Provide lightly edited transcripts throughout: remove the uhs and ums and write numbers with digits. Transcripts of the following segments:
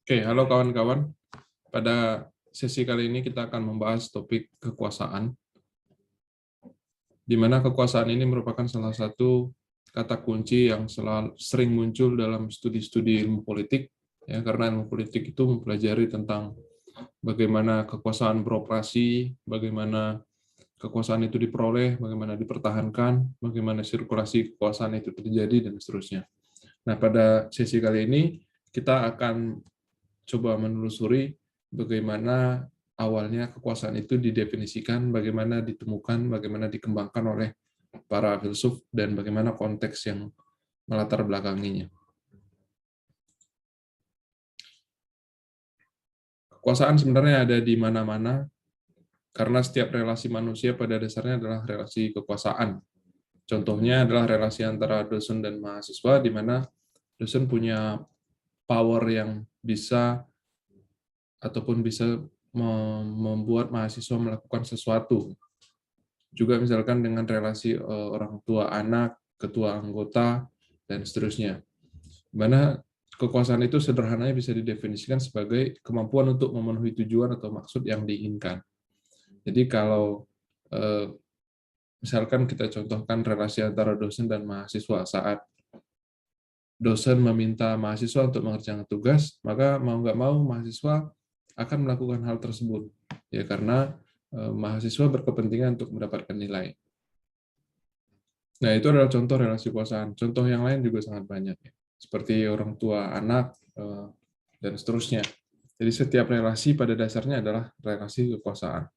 Oke, halo kawan-kawan. Pada sesi kali ini kita akan membahas topik kekuasaan, di mana kekuasaan ini merupakan salah satu kata kunci yang sering muncul dalam studi-studi ilmu politik, ya, karena ilmu politik itu mempelajari tentang bagaimana kekuasaan beroperasi, bagaimana kekuasaan itu diperoleh, bagaimana dipertahankan, bagaimana sirkulasi kekuasaan itu terjadi, dan seterusnya. Nah, pada sesi kali ini kita akan coba menelusuri bagaimana awalnya kekuasaan itu didefinisikan, bagaimana ditemukan, bagaimana dikembangkan oleh para filsuf, dan bagaimana konteks yang melatar belakanginya. Kekuasaan sebenarnya ada di mana-mana, karena setiap relasi manusia pada dasarnya adalah relasi kekuasaan. Contohnya adalah relasi antara dosen dan mahasiswa, di mana dosen punya power yang bisa ataupun bisa membuat mahasiswa melakukan sesuatu. Juga misalkan dengan relasi orang tua anak, ketua anggota, dan seterusnya. Mana kekuasaan itu sederhananya bisa didefinisikan sebagai kemampuan untuk memenuhi tujuan atau maksud yang diinginkan. Jadi kalau misalkan kita contohkan relasi antara dosen dan mahasiswa, saat dosen meminta mahasiswa untuk mengerjakan tugas, maka mau nggak mau mahasiswa akan melakukan hal tersebut, ya, karena mahasiswa berkepentingan untuk mendapatkan nilai. Nah, itu adalah contoh relasi kekuasaan. Contoh yang lain juga sangat banyak, ya. Seperti orang tua anak, dan seterusnya. Jadi setiap relasi pada dasarnya adalah relasi kekuasaan.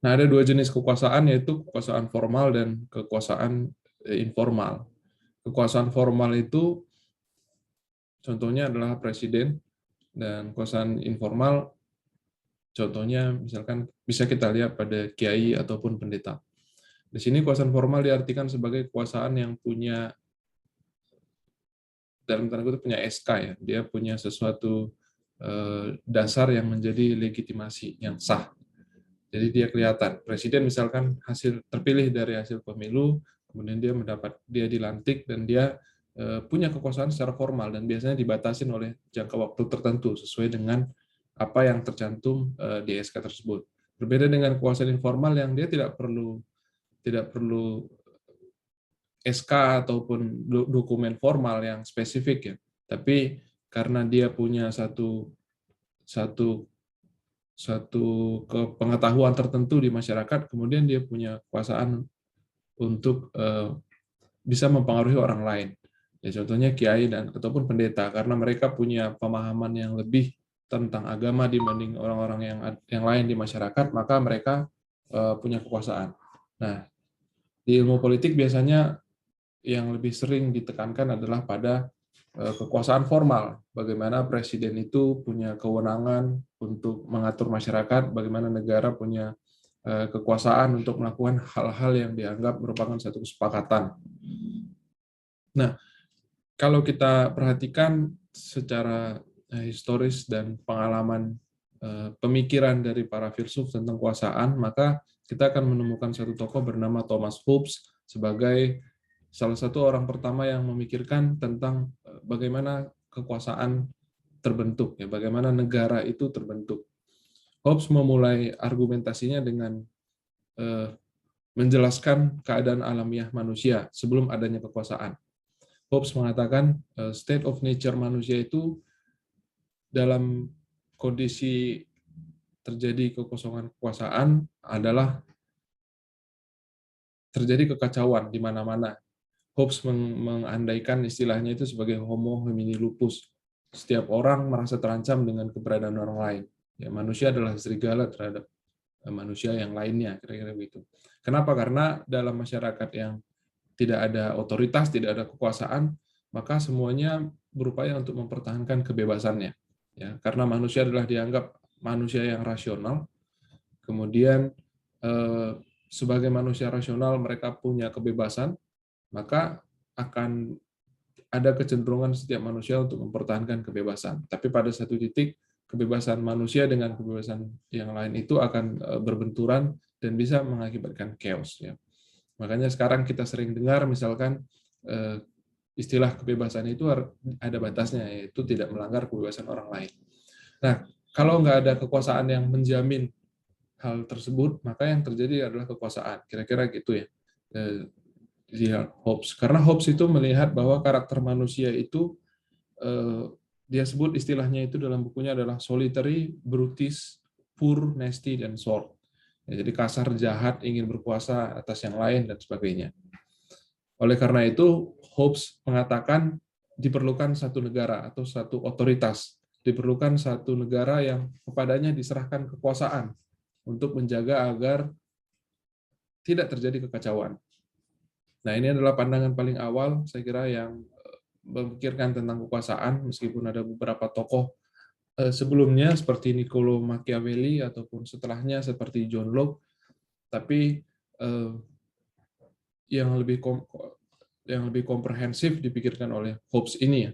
Nah, ada dua jenis kekuasaan, yaitu kekuasaan formal dan kekuasaan informal. Kekuasaan formal itu contohnya adalah presiden, dan kekuasaan informal contohnya misalkan bisa kita lihat pada kiai ataupun pendeta. Di sini kekuasaan formal diartikan sebagai kekuasaan yang punya, dalam tanda kutip, punya SK, ya. Dia punya sesuatu dasar yang menjadi legitimasi yang sah. Jadi dia kelihatan. Presiden misalkan hasil terpilih dari hasil pemilu, kemudian dia dilantik, dan dia punya kekuasaan secara formal, dan biasanya dibatasin oleh jangka waktu tertentu sesuai dengan apa yang tercantum di SK tersebut. Berbeda dengan kekuasaan informal yang dia tidak perlu SK ataupun dokumen formal yang spesifik, ya. Tapi karena dia punya satu satu satu pengetahuan tertentu di masyarakat, kemudian dia punya kekuasaan untuk bisa mempengaruhi orang lain. Ya, contohnya kiai dan ataupun pendeta, karena mereka punya pemahaman yang lebih tentang agama dibanding orang-orang yang lain di masyarakat, maka mereka punya kekuasaan. Nah, di ilmu politik biasanya yang lebih sering ditekankan adalah pada kekuasaan formal. Bagaimana presiden itu punya kewenangan untuk mengatur masyarakat, bagaimana negara punya kekuasaan untuk melakukan hal-hal yang dianggap merupakan satu kesepakatan. Nah, kalau kita perhatikan secara historis dan pengalaman pemikiran dari para filsuf tentang kekuasaan, maka kita akan menemukan satu tokoh bernama Thomas Hobbes sebagai salah satu orang pertama yang memikirkan tentang bagaimana kekuasaan terbentuk, ya, bagaimana negara itu terbentuk. Hobbes memulai argumentasinya dengan menjelaskan keadaan alamiah manusia sebelum adanya kekuasaan. Hobbes mengatakan state of nature manusia itu dalam kondisi terjadi kekosongan kekuasaan adalah terjadi kekacauan di mana-mana. Hobbes mengandaikan istilahnya itu sebagai homo homini lupus. Setiap orang merasa terancam dengan keberadaan orang lain. Ya, manusia adalah serigala terhadap manusia yang lainnya, kira-kira begitu. Kenapa? Karena dalam masyarakat yang tidak ada otoritas, tidak ada kekuasaan, maka semuanya berupaya untuk mempertahankan kebebasannya. Ya, karena manusia adalah dianggap manusia yang rasional, kemudian sebagai manusia rasional mereka punya kebebasan, maka akan ada kecenderungan setiap manusia untuk mempertahankan kebebasan. Tapi pada satu titik, kebebasan manusia dengan kebebasan yang lain itu akan berbenturan dan bisa mengakibatkan chaos. Ya. Makanya sekarang kita sering dengar misalkan istilah kebebasan itu ada batasnya, yaitu tidak melanggar kebebasan orang lain. Nah, kalau nggak ada kekuasaan yang menjamin hal tersebut, maka yang terjadi adalah kekuasaan. Kira-kira gitu ya. Hobbes. Karena Hobbes itu melihat bahwa karakter manusia itu, dia sebut istilahnya itu dalam bukunya adalah solitary, brutish, poor, nasty, dan short. Ya, jadi kasar, jahat, ingin berkuasa atas yang lain, dan sebagainya. Oleh karena itu, Hobbes mengatakan diperlukan satu negara atau satu otoritas, diperlukan satu negara yang kepadanya diserahkan kekuasaan untuk menjaga agar tidak terjadi kekacauan. Nah, ini adalah pandangan paling awal, saya kira, yang memikirkan tentang kekuasaan, meskipun ada beberapa tokoh sebelumnya seperti Niccolo Machiavelli ataupun setelahnya seperti John Locke, tapi yang lebih komprehensif dipikirkan oleh Hobbes ini ya.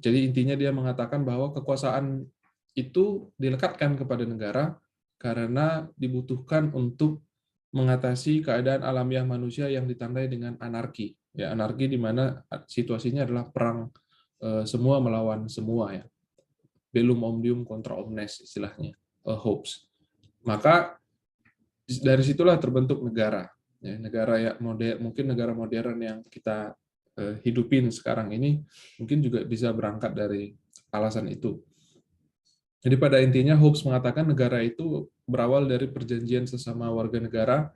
Jadi intinya dia mengatakan bahwa kekuasaan itu dilekatkan kepada negara karena dibutuhkan untuk mengatasi keadaan alamiah manusia yang ditandai dengan anarki. Ya, anarki di mana situasinya adalah perang semua melawan semua ya. Bellum omnium contra omnes istilahnya, Hobbes. Maka dari situlah terbentuk negara. Ya, negara ya mungkin negara modern yang kita hidupin sekarang ini mungkin juga bisa berangkat dari alasan itu. Jadi pada intinya Hobbes mengatakan negara itu berawal dari perjanjian sesama warga negara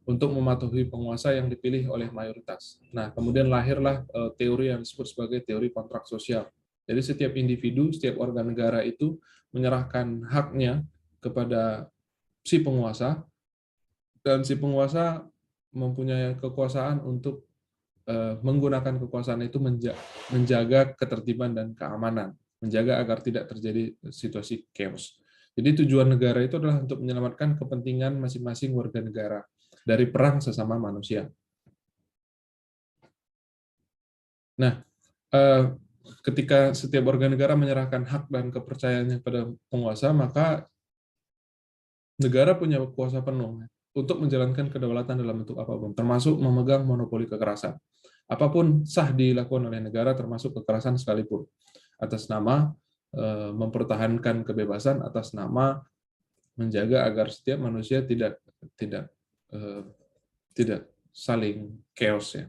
untuk mematuhi penguasa yang dipilih oleh mayoritas. Nah, kemudian lahirlah teori yang disebut sebagai teori kontrak sosial. Jadi setiap individu, setiap warga negara itu menyerahkan haknya kepada si penguasa, dan si penguasa mempunyai kekuasaan untuk menggunakan kekuasaan itu menjaga ketertiban dan keamanan, menjaga agar tidak terjadi situasi chaos. Jadi tujuan negara itu adalah untuk menyelamatkan kepentingan masing-masing warga negara dari perang sesama manusia. Nah, ketika setiap warga negara menyerahkan hak dan kepercayaannya pada penguasa, maka negara punya kuasa penuh untuk menjalankan kedaulatan dalam bentuk apapun, termasuk memegang monopoli kekerasan. Apapun sah dilakukan oleh negara, termasuk kekerasan sekalipun, atas nama mempertahankan kebebasan, atas nama menjaga agar setiap manusia tidak saling chaos ya.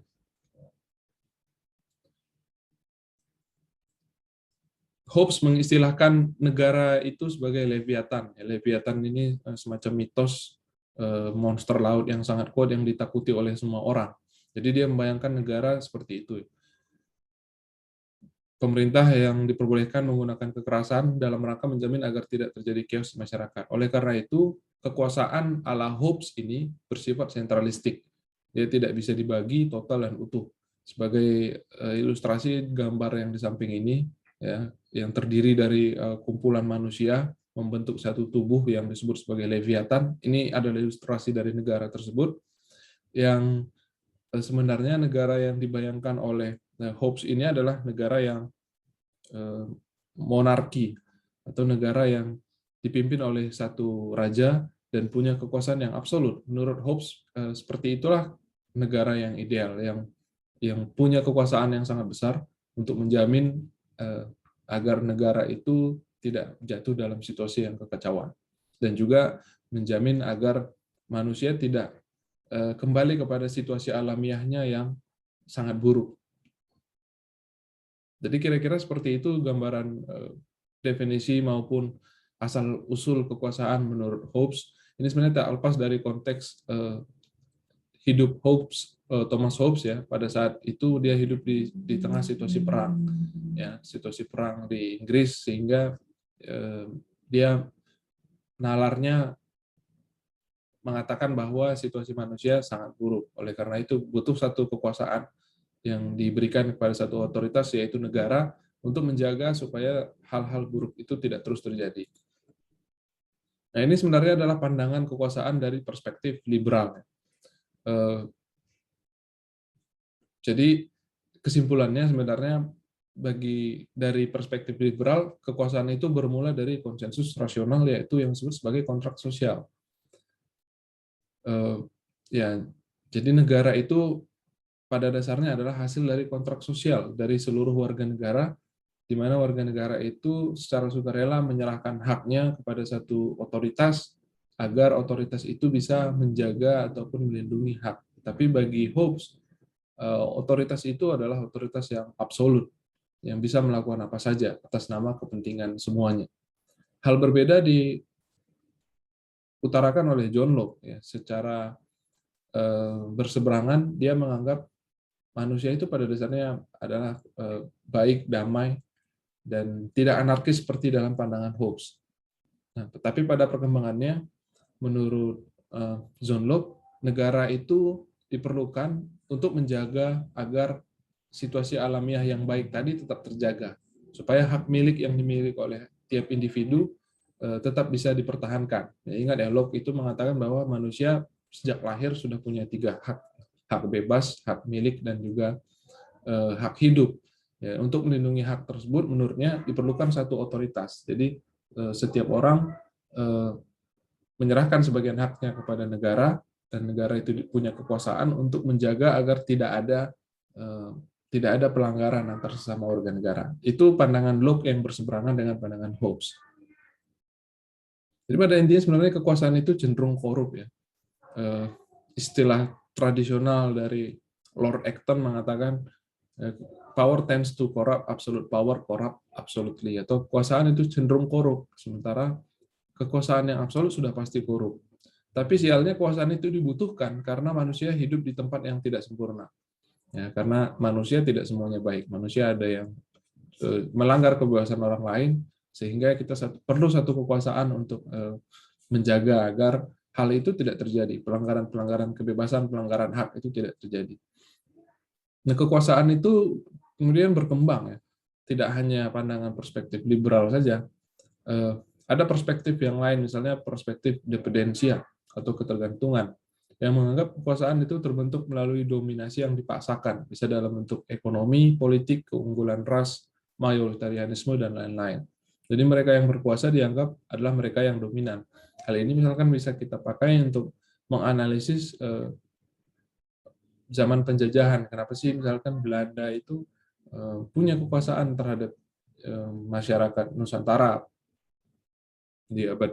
Hobbes mengistilahkan negara itu sebagai Leviathan. Leviathan ini semacam mitos monster laut yang sangat kuat yang ditakuti oleh semua orang. Jadi dia membayangkan negara seperti itu. Pemerintah yang diperbolehkan menggunakan kekerasan dalam rangka menjamin agar tidak terjadi chaos di masyarakat. Oleh karena itu, kekuasaan ala Hobbes ini bersifat sentralistik. Dia tidak bisa dibagi total dan utuh. Sebagai ilustrasi gambar yang di samping ini, ya, yang terdiri dari kumpulan manusia membentuk satu tubuh yang disebut sebagai Leviathan. Ini adalah ilustrasi dari negara tersebut, yang sebenarnya negara yang dibayangkan oleh Hobbes ini adalah negara yang monarki atau negara yang dipimpin oleh satu raja dan punya kekuasaan yang absolut. Menurut Hobbes, seperti itulah negara yang ideal, yang punya kekuasaan yang sangat besar untuk menjamin agar negara itu tidak jatuh dalam situasi yang kekacauan, dan juga menjamin agar manusia tidak kembali kepada situasi alamiahnya yang sangat buruk. Jadi kira-kira seperti itu gambaran definisi maupun asal-usul kekuasaan menurut Hobbes. Ini sebenarnya tak lepas dari konteks hidup Hobbes, Thomas Hobbes ya. Pada saat itu dia hidup di tengah situasi perang, ya, situasi perang di Inggris, sehingga dia nalarnya mengatakan bahwa situasi manusia sangat buruk. Oleh karena itu butuh satu kekuasaan yang diberikan kepada satu otoritas, yaitu negara, untuk menjaga supaya hal-hal buruk itu tidak terus terjadi. Nah, ini sebenarnya adalah pandangan kekuasaan dari perspektif liberal. Jadi kesimpulannya sebenarnya dari perspektif liberal, kekuasaan itu bermula dari konsensus rasional, yaitu yang disebut sebagai kontrak sosial. Ya, jadi negara itu pada dasarnya adalah hasil dari kontrak sosial dari seluruh warga negara, di mana warga negara itu secara sukarela menyerahkan haknya kepada satu otoritas agar otoritas itu bisa menjaga ataupun melindungi hak. Tapi bagi Hobbes, otoritas itu adalah otoritas yang absolut, yang bisa melakukan apa saja atas nama kepentingan semuanya. Hal berbeda diutarakan oleh John Locke, ya, secara berseberangan. Dia menganggap manusia itu pada dasarnya adalah baik, damai, dan tidak anarkis seperti dalam pandangan Hobbes. Nah, tetapi pada perkembangannya, menurut John Locke, negara itu diperlukan untuk menjaga agar situasi alamiah yang baik tadi tetap terjaga, supaya hak milik yang dimiliki oleh tiap individu tetap bisa dipertahankan. Ya, ingat ya, Locke itu mengatakan bahwa manusia sejak lahir sudah punya 3 hak: hak bebas, hak milik, dan juga hak hidup. Ya, untuk melindungi hak tersebut, menurutnya diperlukan satu otoritas. Jadi setiap orang menyerahkan sebagian haknya kepada negara, dan negara itu punya kekuasaan untuk menjaga agar tidak ada pelanggaran antar sesama warga negara. Itu pandangan Locke yang berseberangan dengan pandangan Hobbes. Jadi pada intinya sebenarnya kekuasaan itu cenderung korup, ya. Istilah tradisional dari Lord Acton mengatakan power tends to corrupt, absolute power corrupt absolutely, atau kekuasaan itu cenderung korup, sementara kekuasaan yang absolut sudah pasti korup. Tapi sialnya kekuasaan itu dibutuhkan karena manusia hidup di tempat yang tidak sempurna. Ya, karena manusia tidak semuanya baik. Manusia ada yang melanggar kebebasan orang lain, sehingga kita perlu satu kekuasaan untuk menjaga agar hal itu tidak terjadi. Pelanggaran-pelanggaran kebebasan, pelanggaran hak itu tidak terjadi. Nah, kekuasaan itu kemudian berkembang, ya. Tidak hanya pandangan perspektif liberal saja. Ada perspektif yang lain, misalnya perspektif dependensia atau ketergantungan, yang menganggap kekuasaan itu terbentuk melalui dominasi yang dipaksakan, bisa dalam bentuk ekonomi, politik, keunggulan ras, mayoritarianisme, dan lain-lain. Jadi mereka yang berkuasa dianggap adalah mereka yang dominan. Hal ini misalkan bisa kita pakai untuk menganalisis zaman penjajahan. Kenapa sih misalkan Belanda itu punya kekuasaan terhadap masyarakat Nusantara di abad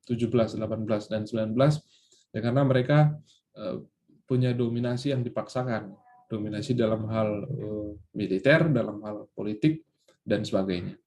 17, 18, dan 19, ya karena mereka punya dominasi yang dipaksakan, dominasi dalam hal militer, dalam hal politik, dan sebagainya.